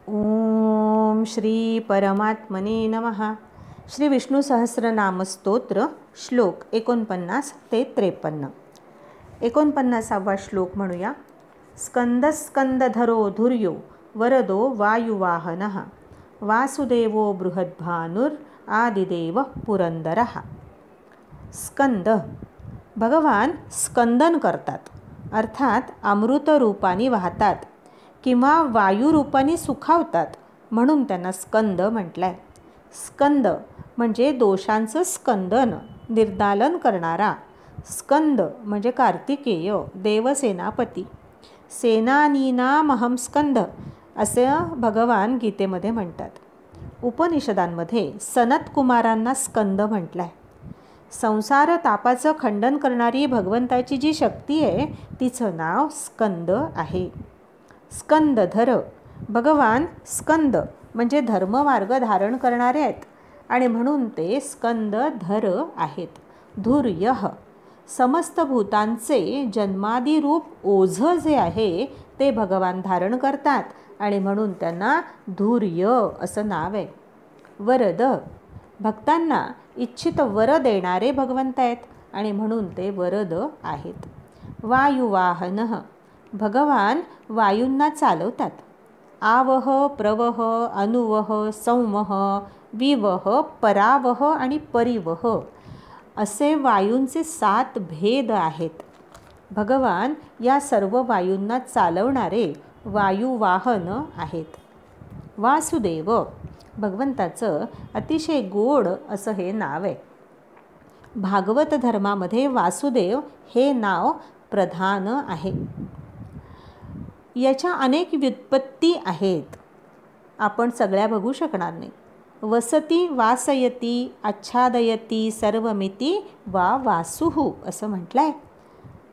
ओम श्री परमात्मने नमः. श्री विष्णू सहस्रनाम स्तोत्र श्लोक 49 ते 53. 49वा श्लोक म्हणूया. स्कंदस्कंदधरो धुर्यो वरदो वायुवाहनः वासुदेवो बृहद्भानुर आदिदेव पुरंदरः. स्कंद भगवान स्कंदन करतात, अर्थात अमृत रूपाने वाहतात किंवा वायुरूपाने सुखावतात, म्हणून त्यांना स्कंद म्हटलंय. स्कंद म्हणजे दोषांचं स्कंदन, निर्दालन करणारा. स्कंद म्हणजे कार्तिकेय, देवसेनापती. सेनानीनामहं स्कंद असं भगवान गीतेमध्ये म्हणतात. उपनिषदांमध्ये सनत कुमारांना स्कंद म्हटलंय. संसार तापाचं खंडन करणारी भगवंताची जी शक्ती आहे तिचं नाव स्कंद आहे. स्कंदधर भगवान स्कंद म्हणजे धर्ममार्ग धारण करणारे आहेत आणि म्हणून ते स्कंदधर आहेत. धुर्य समस्त भूतांचे जन्मादी रूप ओझं जे आहे ते भगवान धारण करतात आणि म्हणून त्यांना धुर्य असं नाव आहे. वरद भक्तांना इच्छित वर देणारे भगवंत आहेत आणि म्हणून ते वरद आहेत. वायुवाहन भगवान वायूंना चालवतात. आवह प्रवह अनुवह संवह विवह परावह आणि परिवह असे वायूंचे 7 भेद आहेत. भगवान या सर्व वायूंना चालवणारे वायुवाहन आहेत. वासुदेव भगवंताचं अतिशय गोड असं हे नाव आहे. भागवत धर्मामध्ये वासुदेव हे नाव प्रधान आहे. याच्या अनेक व्युत्पत्ती आहेत, आपण सगळ्या बघू शकणार नाही. वसती वासयती आच्छादयती सर्वमिती वा वासुः असं म्हटलंय.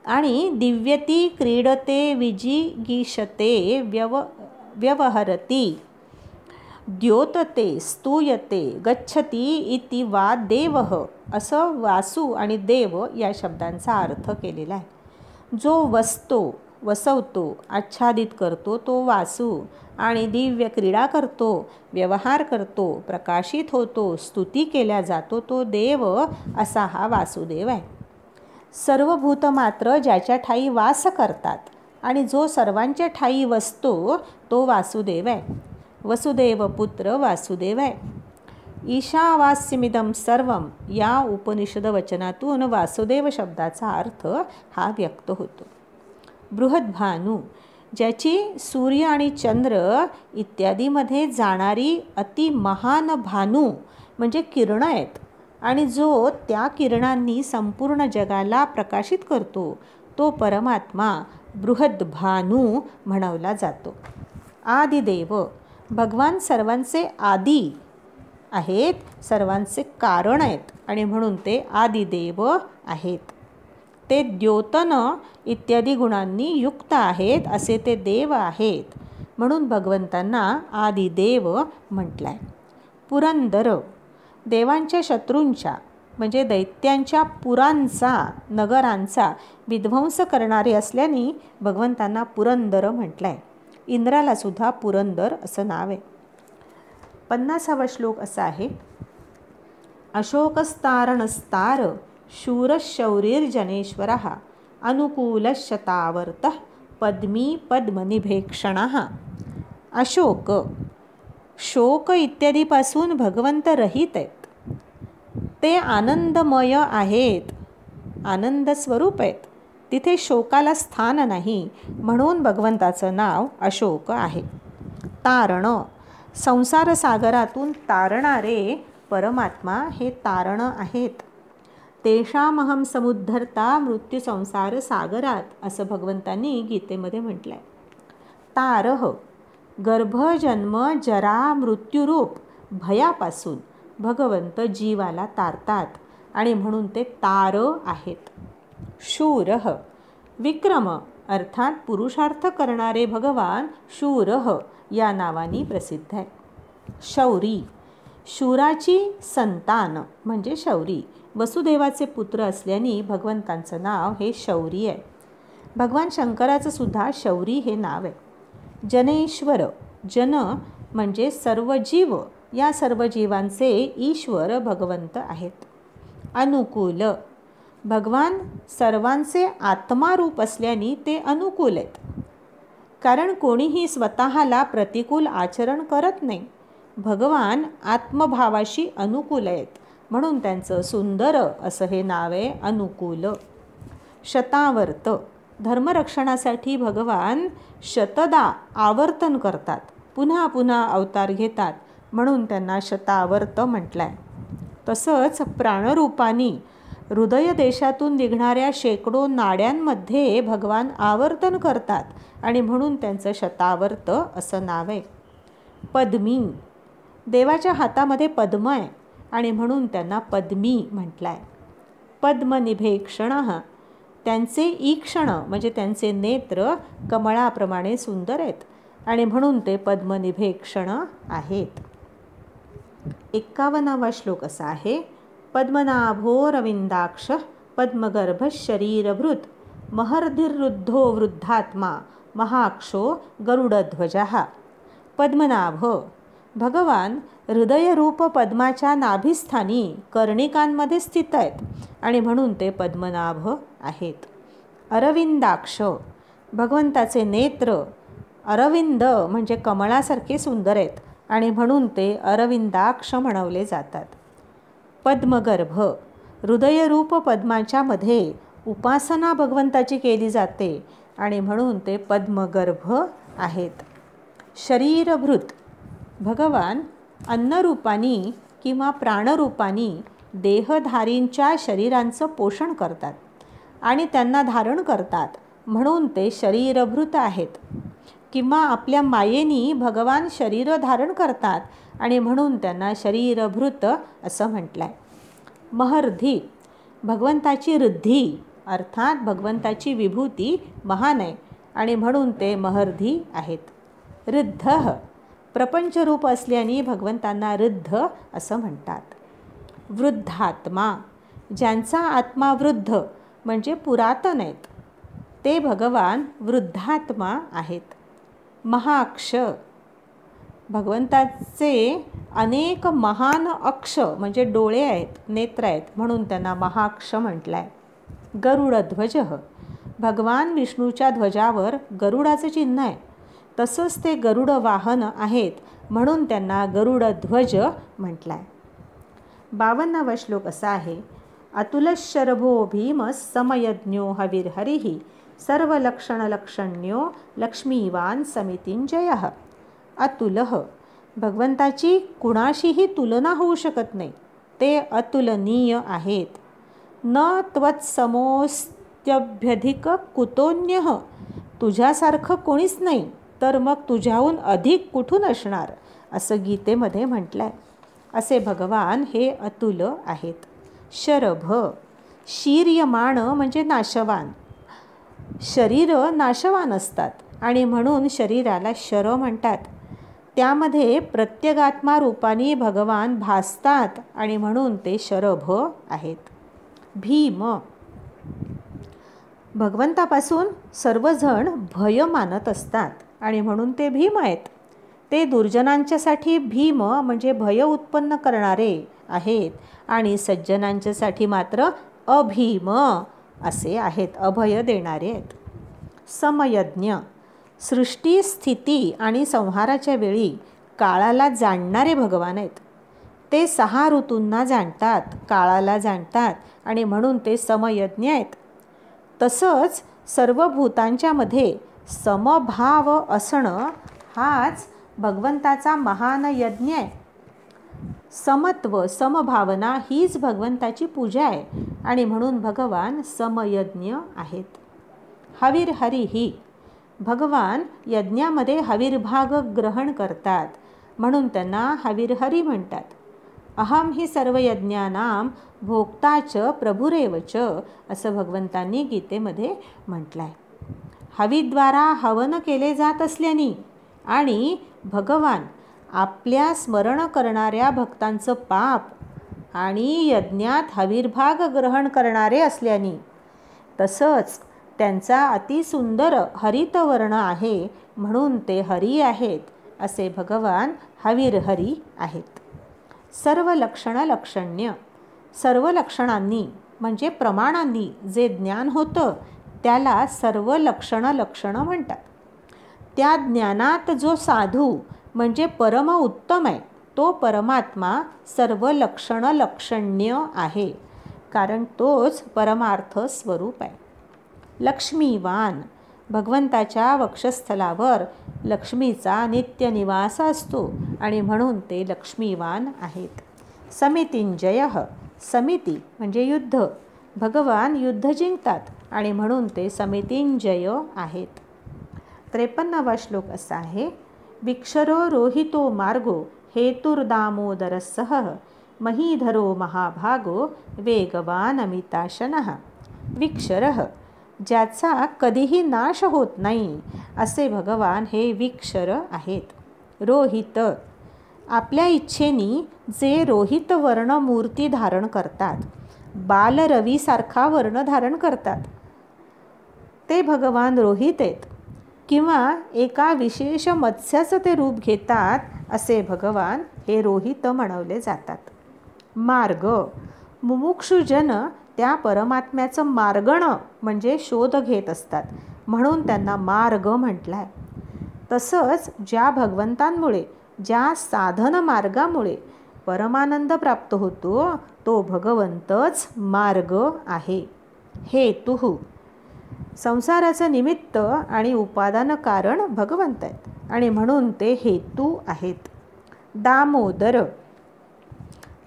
आणि दिव्यती क्रीडते विजिगीषते व्यवहरती द्योतते स्तूयते गच्छती इति वा देवः असं वासु आणि देव या शब्दांचा अर्थ केलेला आहे. जो वसवतो आच्छादित करतो तो वासु आणि दिव्य क्रीडा करतो, व्यवहार करतो, प्रकाशित होतो, स्तुती केल्या जातो तो देव असा हा वासुदेव आहे. सर्व भूत मात्र ज्याच्या ठाई वास करतात आणि जो सर्वांच्या ठाई वसतो तो वासुदेव आहे. वसुदेव पुत्र वासुदेव आहे. ईशावास्यमिदं सर्वं या उपनिषद वचनातून वासुदेव शब्दाचा अर्थ हा व्यक्त होतो. बृहद्भानू ज्याची सूर्य आणि चंद्र इत्यादीमध्ये जाणारी अति महान भानू म्हणजे किरणं आहेत आणि जो त्या किरणांनी संपूर्ण जगाला प्रकाशित करतो तो परमात्मा बृहद्भानू म्हणवला जातो. आदिदेव भगवान सर्वांचे आदी आहेत, सर्वांचे कारण आहेत आणि म्हणून ते आदिदेव आहेत. ते द्योतन इत्यादी गुणांनी युक्त आहेत असे ते देव आहेत, म्हणून भगवंतांना आदिदेव म्हटलं आहे. पुरंदर देवांच्या शत्रूंच्या म्हणजे दैत्यांच्या पुरांचा नगरांचा विध्वंस करणारे असल्याने भगवंतांना पुरंदर म्हटलं आहे. इंद्राला सुद्धा पुरंदर असं नाव आहे. 50वा श्लोक असा आहे. अशोकस्तारणस्तार शूरशौरीर्जनेश्वरः अनुकूलशतावर्तः पद्मी पद्मनिभेक्षणः. अशोक शोक इत्यादीपासून भगवंत रहित आहेत. ते आनंदमय आहेत, आनंद स्वरूप आहेत. तिथे शोकाला स्थान नाही, म्हणून भगवंताचं नाव अशोक आहे. तारण संसार सागरातून तारणारे परमात्मा हे तारण आहेत. तेषामहं समुद्धर्ता मृत्यू संसार सागरात असं भगवंतांनी गीतेमध्ये म्हटलं आहे. तारह गर्भ जन्म जरा मृत्यूरूप भयापासून भगवंत जीवाला तारतात आणि म्हणून ते तार आहेत. शूरः विक्रम अर्थात पुरुषार्थ करणारे भगवान शूरः या नावाने प्रसिद्ध आहे. शौरी शूराची संतान म्हणजे शौरी, वसुदेवाचे पुत्र असल्याने भगवंतांचं नाव हे शौरी आहे. भगवान शंकराचं सुद्धा शौरी हे नाव आहे. जनेश्वर जन म्हणजे सर्व जीव, या सर्व जीवांचे ईश्वर भगवंत आहेत. अनुकूल, भगवान सर्वांचे आत्मारूप असल्याने ते अनुकूल आहेत. कारण कोणीही स्वतःला प्रतिकूल आचरण करत नाही. भगवान आत्मभावाशी अनुकूल आहेत, म्हणून त्यांचं सुंदर असं हे नाव आहे अनुकूल. शतावर्त, धर्मरक्षणासाठी भगवान शतदा आवर्तन करतात, पुन्हा पुन्हा अवतार घेतात, म्हणून त्यांना शतावर्त म्हटलं आहे. तसंच प्राणरूपानी हृदय देशातून निघणाऱ्या शेकडो नाड्यांमध्ये भगवान आवर्तन करतात आणि म्हणून त्यांचं शतावर्त असं नाव आहे. पद्मी, देवाच्या हातामध्ये पद्म आहे आणि म्हणून त्यांना पद्मी म्हटलं आहे. पद्मनिभेक्षण, त्यांचे ईक्षण म्हणजे त्यांचे नेत्र कमळाप्रमाणे सुंदर आहेत आणि म्हणून ते पद्मनिभेक्षण आहेत. 51वा श्लोक असा आहे. पद्मनाभो रविंदाक्ष पद्मगर्भ शरीरभृत महर्धिरुद्धो वृद्धात्मा महाक्षो गरुडध्वजः. पद्मनाभ, भगवान हृदयरूप पद्माच्या नाभिस्थानी कर्णिकांमध्ये स्थित आहेत आणि म्हणून ते पद्मनाभ आहेत. अरविंदाक्ष, भगवंताचे नेत्र अरविंद म्हणजे कमळासारखे सुंदर आहेत आणि म्हणून ते अरविंदाक्ष म्हणवले जातात. पद्मगर्भ, हृदयरूप पद्माच्या मध्ये उपासना भगवंताची केली जाते आणि म्हणून ते पद्मगर्भ आहेत. शरीरभृत, भगवान अन्नरूपानी किंवा प्राणरूपानी देहधारींच्या शरीरांचं पोषण करतात आणि त्यांना धारण करतात, म्हणून ते शरीरभृत आहेत. किंवा आपल्या मायेनी भगवान शरीर धारण करतात आणि म्हणून त्यांना शरीरभृत असं म्हटलं आहे. महर्धी, भगवंताची रिद्धी अर्थात भगवंताची विभूती महान आहे आणि म्हणून ते महर्धी आहेत. रिद्ध, प्रपंचरूप असल्याने भगवंतांना रिद्ध असं म्हणतात. वृद्धात्मा, ज्यांचा आत्मा वृद्ध म्हणजे पुरातन आहेत, ते भगवान वृद्धात्मा आहेत. महाक्ष, भगवंताचे अनेक महान अक्ष म्हणजे डोळे आहेत, नेत्र आहेत, म्हणून त्यांना महाक्ष म्हटलं आहे. गरुडध्वज, भगवान विष्णूच्या ध्वजावर गरुडाचं चिन्ह आहे, तसंच ते गरुड वाहन आहेत, म्हणून त्यांना गरुडध्वज म्हटलं आहे. 52वा श्लोक असा आहे. अतुलशरभो भीम समयज्ञो हविर्हरिः सर्वलक्षणलक्षण्यो लक्ष्मीवान समितिंजयः. अतुल, भगवंताची कुणाशीही तुलना होऊ शकत नाही, ते अतुलनीय आहेत. न त्वत्समोस्त्यभ्यधिक कुतोन्यः, तुझ्यासारखं कोणीच नाही, तर मग तुझ्याहून अधिक कुठून असणार, असं गीतेमध्ये म्हटलं आहे. असे भगवान हे अतुल आहेत. शरभ, शीर्यमाण म्हणजे नाशवान, शरीर नाशवान असतात आणि म्हणून शरीराला शर म्हणतात. त्यामध्ये प्रत्यगात्मा रूपाने भगवान भासतात आणि म्हणून ते शरभ आहेत. भीम, भगवंतापासून सर्वजण भय मानत असतात आणि म्हणून ते भीम आहेत. ते दुर्जनांच्यासाठी भीम म्हणजे भय उत्पन्न करणारे आहेत आणि सज्जनांच्यासाठी मात्र अभीम असे आहेत, अभय देणारे आहेत. समयज्ञ, सृष्टी स्थिती आणि संहाराच्या वेळी काळाला जाणणारे भगवान आहेत. ते 6 ऋतूंना जाणतात, काळाला जाणतात आणि म्हणून ते समयज्ञ आहेत. तसंच सर्व भूतांच्या मध्ये समभाव असणं हाच भगवंताचा महान यज्ञ आहे. समत्व, समभावना हीच भगवंताची पूजा आहे आणि म्हणून भगवान समयज्ञ आहेत. हविर्हरिः, भगवान यज्ञामध्ये हविर्भाग ग्रहण करतात, म्हणून त्यांना हविर्हरी म्हणतात. अहम हि सर्व यज्ञानां भोक्ताच प्रभुरेवच, असं भगवंतांनी गीतेमध्ये म्हटलं आहे. हवीद्वारा हवन केले जात असल्याने आणि भगवान आपल्या स्मरण करणाऱ्या भक्तांचं पाप आणि यज्ञात हविर्भाग ग्रहण करणारे असल्याने, तसंच त्यांचा अतिसुंदर हरितवर्ण आहे म्हणून ते हरी आहेत असे भगवान हविर्हरी आहेत. सर्व लक्षण्य, सर्व लक्षणांनी म्हणजे प्रमाणांनी जे ज्ञान होतं त्याला सर्व लक्षण म्हणतात. त्या ज्ञानात जो साधू म्हणजे परम उत्तम आहे तो परमात्मा सर्व लक्षण्य आहे, कारण तोच परमार्थ स्वरूप आहे. लक्ष्मीवान, भगवंताच्या वक्षस्थलावर लक्ष्मीचा नित्य निवास असतो आणि म्हणून ते लक्ष्मीवान आहेत. समितिंजय, समिती म्हणजे युद्ध, भगवान युद्ध जिंकतात आणि म्हणून ते समितिंजय आहेत. 53वा श्लोक असा आहे. विक्षरो रोहितो मार्गो हेतुर्दामोदरसह महीधरो महाभागो वेगवान अमिताशनः. विक्षरः, ज्याचा कधीही नाश होत नाही असे भगवान हे विक्षर आहेत. रोहित, आपल्या इच्छेनी जे रोहित वर्ण मूर्ती धारण करतात, बालरवीसारखा वर्ण धारण करतात ते भगवान रोहित आहेत. किंवा एका विशेष मत्स्याचं ते रूप घेतात असे भगवान हे रोहित म्हणवले जातात. मार्ग, मुमुक्षुजन त्या परमात्म्याचं मार्गण म्हणजे शोध घेत असतात म्हणून त्यांना मार्ग म्हटलं आहे. तसंच ज्या भगवंतांमुळे, ज्या साधन मार्गामुळे परमानंद प्राप्त होतो तो भगवंतच मार्ग आहे. हेतुः, संसाराचं निमित्त आणि उपादान कारण भगवंत आहेत आणि म्हणून ते हेतू आहेत. दामोदर,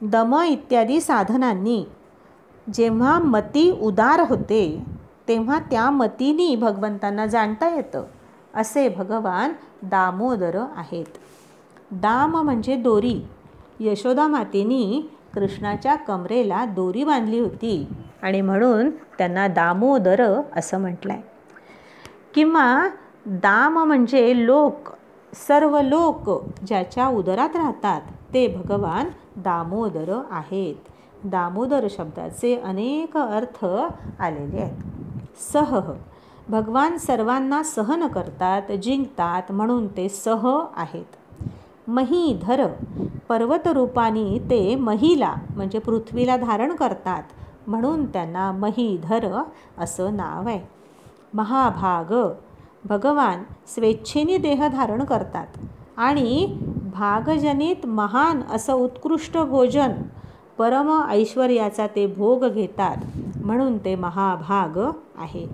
दम इत्यादी साधनांनी जेव्हा मती उदार होते तेव्हा त्या मतीनी भगवंतांना जाणता येतं असे भगवान दामोदर आहेत. दाम म्हणजे दोरी. यशोदा मातेनी कृष्णाच्या कमरेला दोरी बांधली होती आणि म्हणून त्यांना दामोदर असं म्हटलं आहे. किंवा दाम म्हणजे लोक, सर्व लोक ज्याच्या उदरात राहतात ते भगवान दामोदर आहेत. दामोदर शब्दाचे अनेक अर्थ आलेले आहेत. सह, भगवान सर्वांना सहन करतात, जिंकतात म्हणून ते सह आहेत. महीधर, पर्वतरूपानी ते महिला म्हणजे पृथ्वीला धारण करतात म्हणून त्यांना महीधर असं नाव आहे. महाभाग, भगवान स्वेच्छेने देह धारण करतात आणि भागजनित महान असं उत्कृष्ट भोजन परम ऐश्वर्याचा ते भोग घेतात म्हणून ते महाभाग आहे.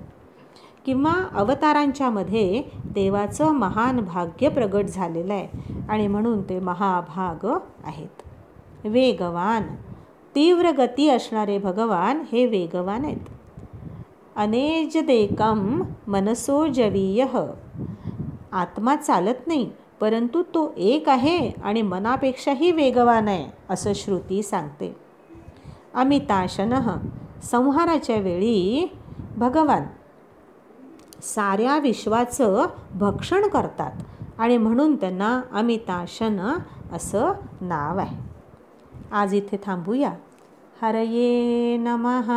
किंवा अवतारांच्या मध्ये देवाचं महान भाग्य प्रगट झालेलं आहे आणि म्हणून ते महाभाग आहेत. वेगवान, तीव्र गती असणारे भगवान हे वेगवान आहेत. अनेजदेकम मनसो जवीयः, आत्मा चालत नाही परंतु तो एक आहे आणि मनापेक्षाही वेगवान आहे असं श्रुती सांगते. अमिताशनः, संहाराच्या वेळी भगवान साऱ्या विश्वाचं भक्षण करतात आणि म्हणून त्यांना अमिताशन असं नाव आहे. आज इथे थांबूया. हरये नमः.